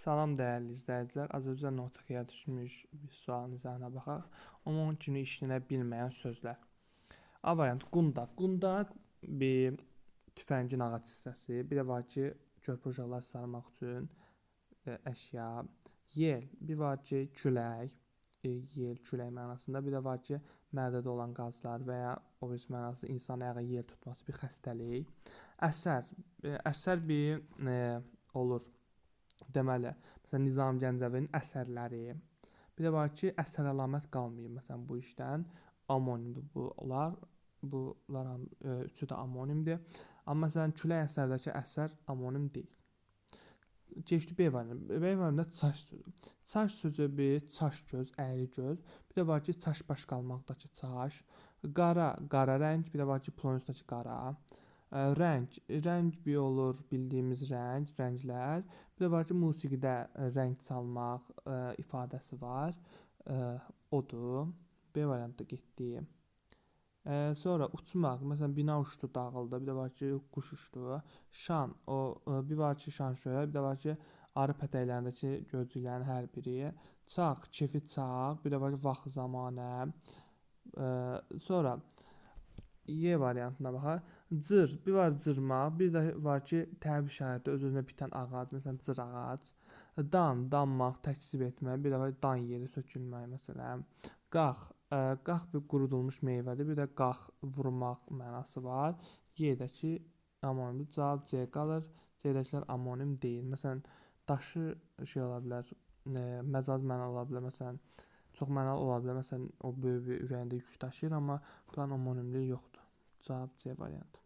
Salam dəyərli izləyicilər. Azərbaycan notaya düşmüş bir sualın izahına baxaq. Onun günü işlənə bilməyən sözlər. A variant qundaq. Qundaq bir tüfəngin ağac hissəsi. Bir də var ki, körpə uşaqlar sarmaq üçün əşya. Yel. Bir var ki, külək. Yel, külək mənasında. Bir də var ki, mədədə olan qazlar və ya o birisi mənasında insan ayağı yel tutması bir xəstəlik. Əsər. Əsər bir olur. Deməli, məsələn Nizami Gəncəvinin əsərləri. Bir də var ki, əsər əlamət qalmayıb məsələn bu işdən. Amonimdir bunlar. Bunlar üçü də amonimdir. Amma məsələn külək əsərdəki əsər amonim deyil. Keçdi B variantı. B variantında çaş sözü. Çaş sözü bir çaş göz, əyri göz. Bir də var ki, çaş baş qalmaqdakı çaş. Qara, qara rəng. Bir də var ki, plonusdakı qara. Rəng, rəng bir olur bildiyimiz rəng, rənglər. Bir də var ki, musiqidə rəng çalmaq ifadəsi var. Odur. B variantda getdi. Sonra uçmaq, məsələn bina uçdu, dağıldı. Bir də var ki, quş uçdu. Şan, o bir var ki, şan şöhrət, bir də var ki, arı pətəklərindəki gözcüklərin hər biri. Çağ, kefi çağ, bir də var ki, vaxt, zamanə. Sonra Y variantına baxaq. Cır, bir var cırmaq, bir də var ki, təbii şəraitdə öz-özünə bitən ağac, məsələn cır ağac. Dan, danmaq, təkzib etmək, bir də var dan yeri sökülmək məsələn. Qax, qax bir qurudulmuş meyvədir, bir də qax vurmaq mənası var. Y-dəki amonimdir. Cavab C qalır. C-dəkilər amonim deyil. Məsələn, daşı şey ola bilər, məcaz mənalı ola bilər, məsələn, çox mənalı ola bilər. Məsələn, o böyük bir ürəyində yük daşıyır, amma bunların amonimliyi yoxdur. Cavab C variantı.